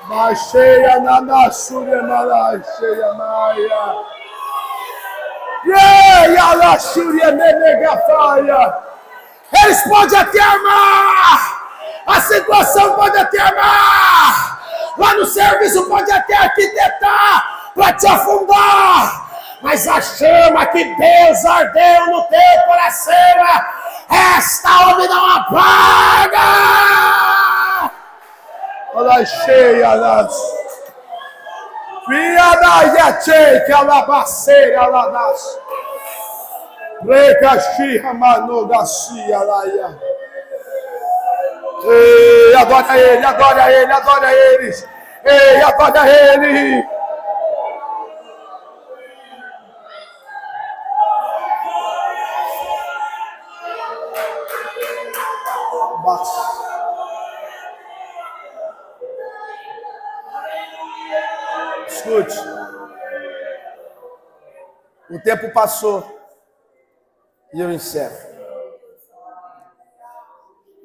Baixeia na nasúria, malacheia maia. Eia, laxúria, nenegafaia. Eles podem até amar. A situação pode até amar. Lá no serviço pode até arquitetar para te afundar. Mas a chama que Deus ardeu no teu coração, esta homem não apaga. Olha cheia nas Viada que alabaceira lá nas Recaxia manogacia laia. Ei, adora ele, adora ele, adora eles. Ei, adora ele. Escute, o tempo passou e eu encerro.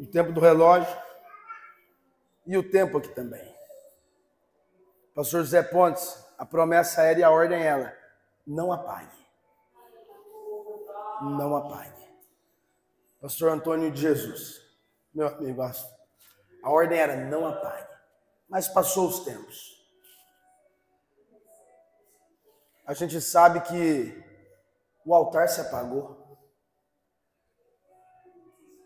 O tempo do relógio e o tempo aqui também. Pastor José Pontes, a promessa era e a ordem é ela: não apague. Não apague. Pastor Antônio de Jesus, meu amigo, a ordem era: não apague. Mas passou os tempos. A gente sabe que o altar se apagou.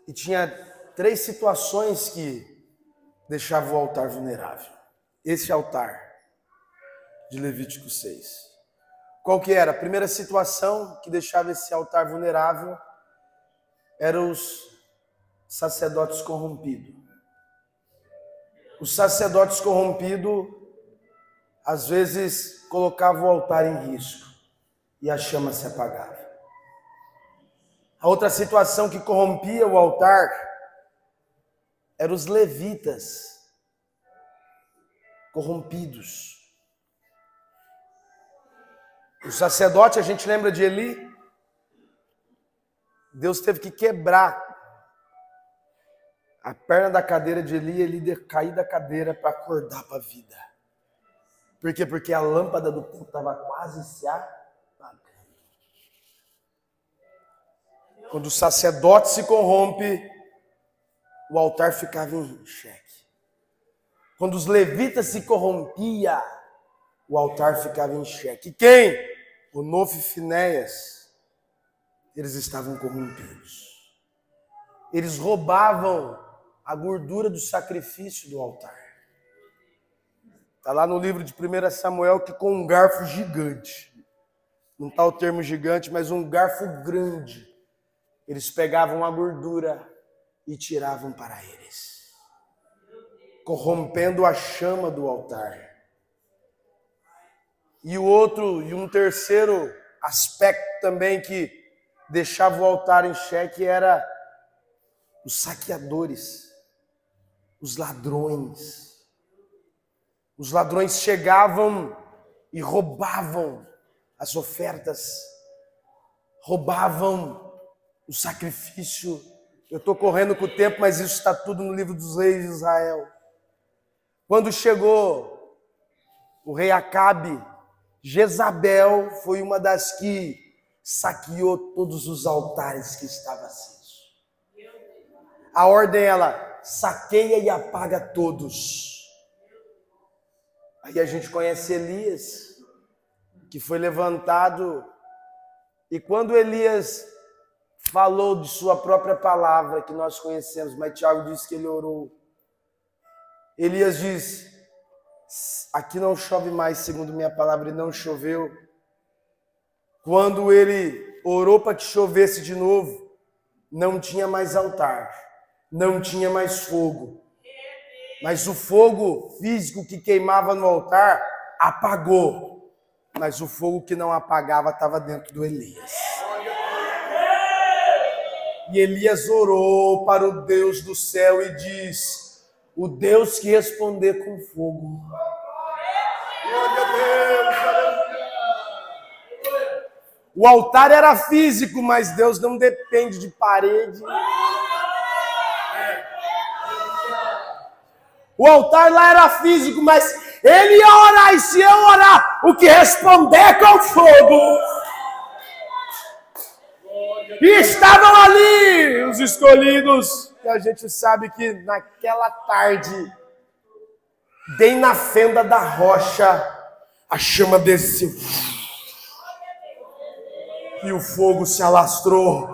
E tinha 3 situações que deixavam o altar vulnerável. Esse altar de Levítico 6. Qual que era? A primeira situação que deixava esse altar vulnerável eram os sacerdotes corrompidos. Os sacerdotes corrompidos, às vezes, colocavam o altar em risco e a chama se apagava. A outra situação que corrompia o altar eram os levitas corrompidos. O sacerdote, a gente lembra de Eli? Deus teve que quebrar a perna da cadeira de Eli, ele cair da cadeira para acordar para a vida. Por quê? Porque a lâmpada do templo estava quase se apagando. Quando o sacerdote se corrompe, o altar ficava em xeque. Quando os levitas se corrompiam, o altar ficava em xeque. E quem? O Nofe e Finéias. Eles estavam corrompidos. Eles roubavam a gordura do sacrifício do altar. Está lá no livro de 1 Samuel que com um garfo gigante, não está o termo gigante, mas um garfo grande, eles pegavam a gordura e tiravam para eles, corrompendo a chama do altar. E um terceiro aspecto também que deixava o altar em xeque era os saqueadores, os ladrões. Os ladrões chegavam e roubavam as ofertas, roubavam o sacrifício. Eu estou correndo com o tempo, mas isso está tudo no livro dos reis de Israel. Quando chegou o rei Acabe, Jezabel foi uma das que saqueou todos os altares que estavam acesos. A ordem ela saqueia e apaga todos. Aí a gente conhece Elias, que foi levantado, e quando Elias falou de sua própria palavra, que nós conhecemos, mas Tiago disse que ele orou. Elias diz: aqui não chove mais, segundo minha palavra, e não choveu. Quando ele orou para que chovesse de novo, não tinha mais altar, não tinha mais fogo. Mas o fogo físico que queimava no altar apagou. Mas o fogo que não apagava estava dentro do Elias. E Elias orou para o Deus do céu e diz: o Deus que responder com fogo. O altar era físico, mas Deus não depende de parede. O altar lá era físico, mas ele ia orar, e se eu orar, o que responder com fogo. E estavam ali os escolhidos, e a gente sabe que naquela tarde, bem na fenda da rocha, a chama desceu. E o fogo se alastrou.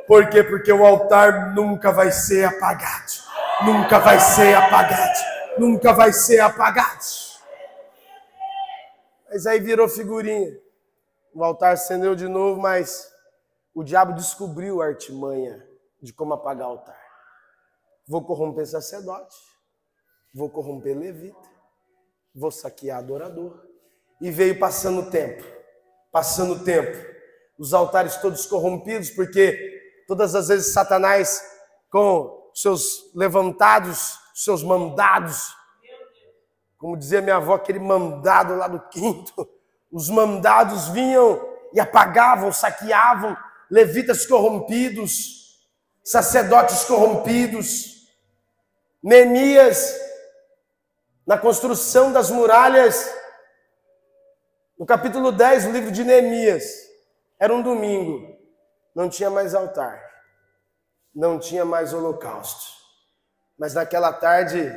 Por quê? Porque o altar nunca vai ser apagado. Nunca vai ser apagado. Nunca vai ser apagado. Mas aí virou figurinha. O altar acendeu de novo, mas o diabo descobriu a artimanha de como apagar o altar. Vou corromper sacerdote. Vou corromper levita. Vou saquear adorador. E veio passando o tempo. Passando o tempo. Os altares todos corrompidos, porque todas as vezes Satanás, com seus levantados, seus mandados, como dizia minha avó, aquele mandado lá do quinto, os mandados vinham e apagavam, saqueavam, levitas corrompidos, sacerdotes corrompidos. Neemias, na construção das muralhas, no capítulo 10 do livro de Neemias, era um domingo, não tinha mais altar, não tinha mais holocausto. Mas naquela tarde,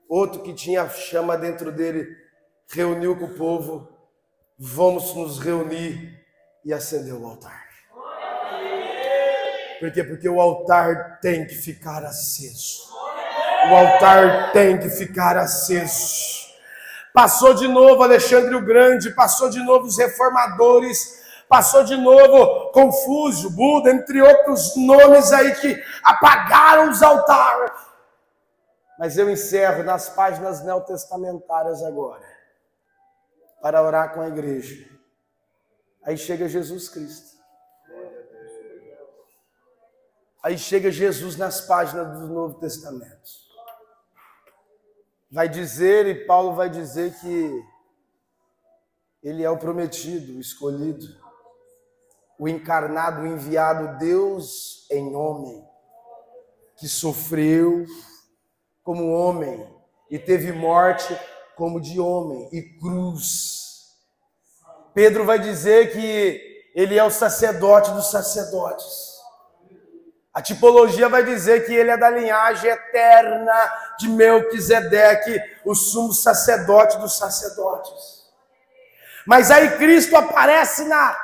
outro que tinha chama dentro dele, reuniu com o povo, vamos nos reunir e acender o altar. Por quê? Porque o altar tem que ficar aceso. O altar tem que ficar aceso. Passou de novo Alexandre o Grande, passou de novo os reformadores, passou de novo Confúcio, Buda, entre outros nomes aí que apagaram os altares. Mas eu encerro nas páginas neotestamentárias agora, para orar com a igreja. Aí chega Jesus Cristo. Aí chega Jesus nas páginas do Novo Testamento. Vai dizer, e Paulo vai dizer que ele é o prometido, o escolhido, o encarnado, o enviado, Deus em homem, que sofreu como homem e teve morte como de homem e cruz. Pedro vai dizer que ele é o sacerdote dos sacerdotes. A tipologia vai dizer que ele é da linhagem eterna de Melquisedeque, o sumo sacerdote dos sacerdotes. Mas aí Cristo aparece nas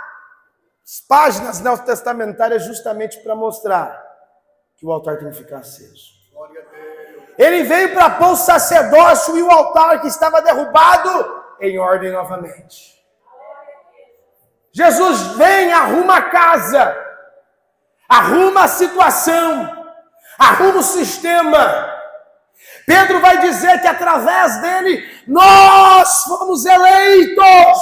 páginas neotestamentárias justamente para mostrar que o altar tem que ficar aceso. Ele veio para pôr o sacerdócio e o altar que estava derrubado em ordem novamente. Jesus vem, arruma a casa, arruma a situação, arruma o sistema. Pedro vai dizer que através dele nós fomos eleitos.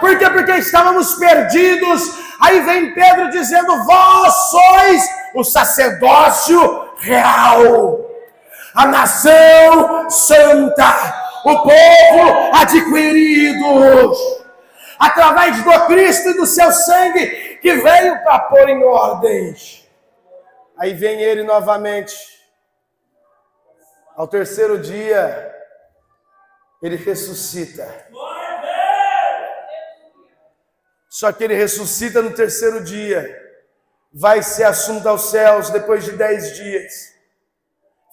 Por quê? Porque estávamos perdidos. Aí vem Pedro dizendo: vós sois o sacerdócio real, a nação santa, o povo adquirido, através do Cristo e do seu sangue, que veio para pôr em ordem. Aí vem ele novamente. Ao terceiro dia, ele ressuscita. Só que ele ressuscita no terceiro dia. Vai ser assunto aos céus depois de 10 dias.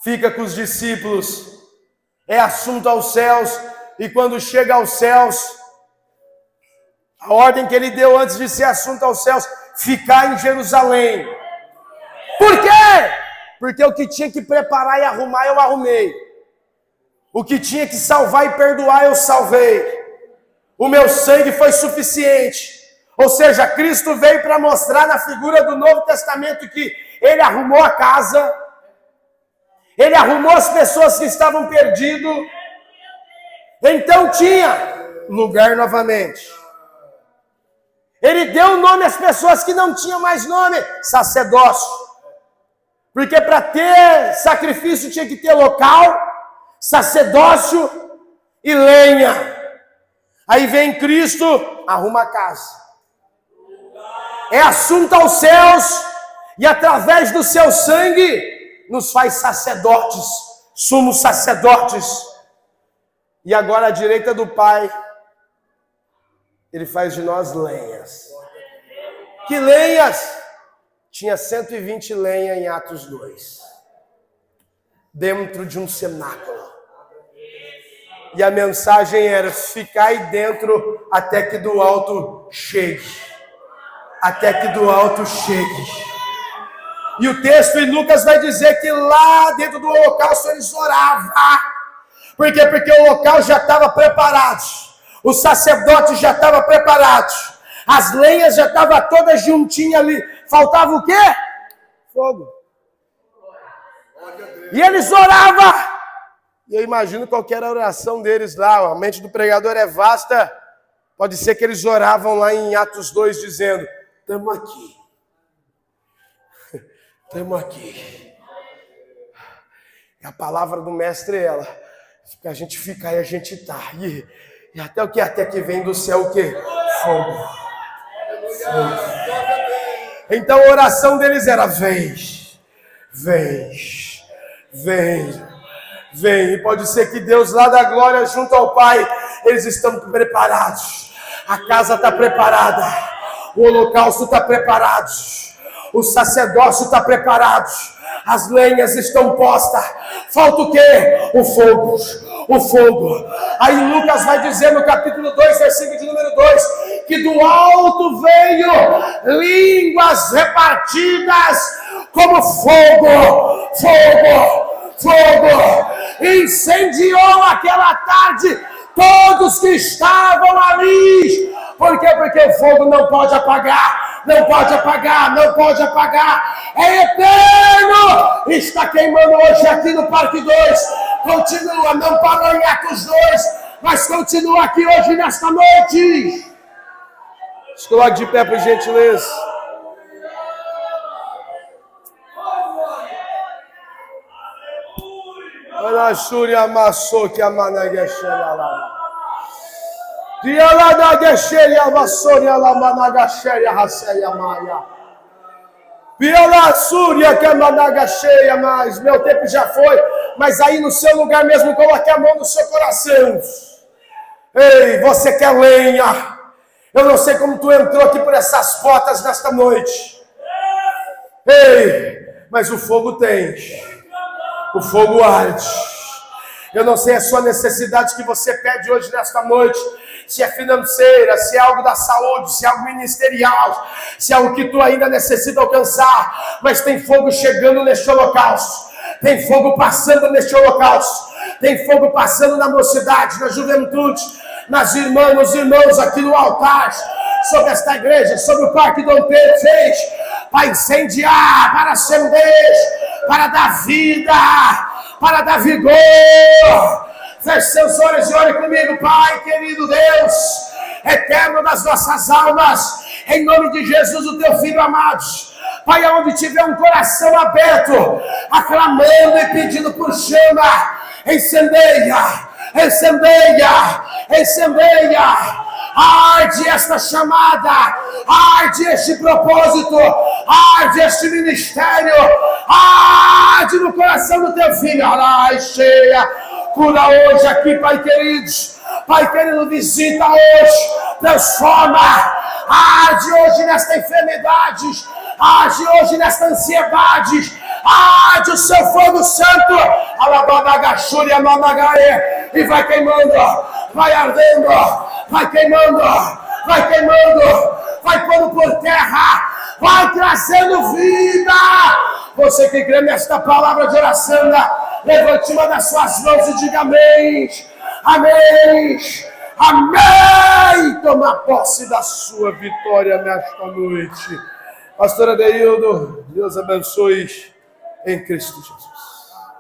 Fica com os discípulos. É assunto aos céus. E quando chega aos céus, a ordem que ele deu antes de ser assunto aos céus, ficar em Jerusalém. Por quê? Porque o que tinha que preparar e arrumar, eu arrumei. O que tinha que salvar e perdoar, eu salvei. O meu sangue foi suficiente. Ou seja, Cristo veio para mostrar na figura do Novo Testamento que ele arrumou a casa, ele arrumou as pessoas que estavam perdidas, então tinha lugar novamente. Ele deu nome às pessoas que não tinham mais nome, sacerdócio. Porque para ter sacrifício tinha que ter local, sacerdócio e lenha. Aí vem Cristo, arruma a casa. É assunto aos céus, e através do seu sangue, nos faz sacerdotes, somos sacerdotes. E agora à direita do Pai, ele faz de nós lenhas. Que lenhas? Tinha 120 lenhas em Atos 2, dentro de um cenáculo. E a mensagem era: ficai dentro até que do alto chegue. Até que do alto chegue. E o texto em Lucas vai dizer que lá dentro do holocausto eles oravam. Por quê? Porque o local já estava preparado. Os sacerdotes já estavam preparados. As lenhas já estavam todas juntinhas ali. Faltava o quê? Fogo. E eles oravam. E eu imagino qual era a oração deles lá. A mente do pregador é vasta. Pode ser que eles oravam lá em Atos 2 dizendo: estamos aqui. Estamos aqui. E a palavra do mestre é ela. A gente fica e a gente está. E até o que? Até que vem do céu o quê? Fogo. Fogo. Então a oração deles era: vem, vem, vem, vem. E pode ser que Deus lá da glória junto ao Pai, eles estão preparados. A casa está preparada. O holocausto está preparado. O sacerdócio está preparado. As lenhas estão postas. Falta o quê? O fogo. O fogo. Aí Lucas vai dizer no capítulo 2, versículo de número 2, que do alto veio línguas repartidas como fogo. Fogo. Fogo. Incendiou aquela tarde todos que estavam ali. Por quê? Porque o fogo não pode apagar, não pode apagar, não pode apagar. É eterno. Está queimando hoje aqui no Parque 2. Continua, não parou em Atos 2, mas continua aqui hoje nesta noite. Se coloque de pé, por gentileza. Anasúria amassou que a managuecheia lá. Dialadagecheia vassouria lá managacheia raceia maia. Pela súria que a managacheia, mas meu tempo já foi. Mas aí no seu lugar mesmo, coloque a mão no seu coração. Ei, você quer lenha? Eu não sei como tu entrou aqui por essas portas nesta noite. Ei, mas o fogo tem. O fogo arde. Eu não sei a sua necessidade que você pede hoje nesta noite. Se é financeira, se é algo da saúde, se é algo ministerial, se é algo que tu ainda necessita alcançar. Mas tem fogo chegando neste holocausto. Tem fogo passando neste holocausto. Tem fogo passando na mocidade, na juventude, nas irmãs, nos irmãos aqui no altar, sobre esta igreja, sobre o Parque Dom Pedro VI, para incendiar, para acender, para dar vida, para dar vigor. Feche seus olhos e ore comigo. Pai querido Deus, eterno das nossas almas, em nome de Jesus, o teu Filho amado, Pai, aonde tiver um coração aberto, aclamando e pedindo por chama, incendeia, incendeia, incendeia. Arde esta chamada, arde este propósito, arde este ministério, arde no coração do teu filho. Arai, cheia, cura hoje aqui, Pai querido. Pai querido, visita hoje, transforma, arde hoje nesta enfermidade, arde hoje nesta ansiedade, arde o seu fogo santo, alabadagachúria, mamagaê, e vai queimando, vai ardendo, vai queimando, vai queimando, vai pondo por terra, vai trazendo vida. Você que crê nesta palavra de oração, levante uma das suas mãos e diga amém, amém, amém. Toma posse da sua vitória nesta noite. Pastora Deildo, Deus abençoe em Cristo Jesus.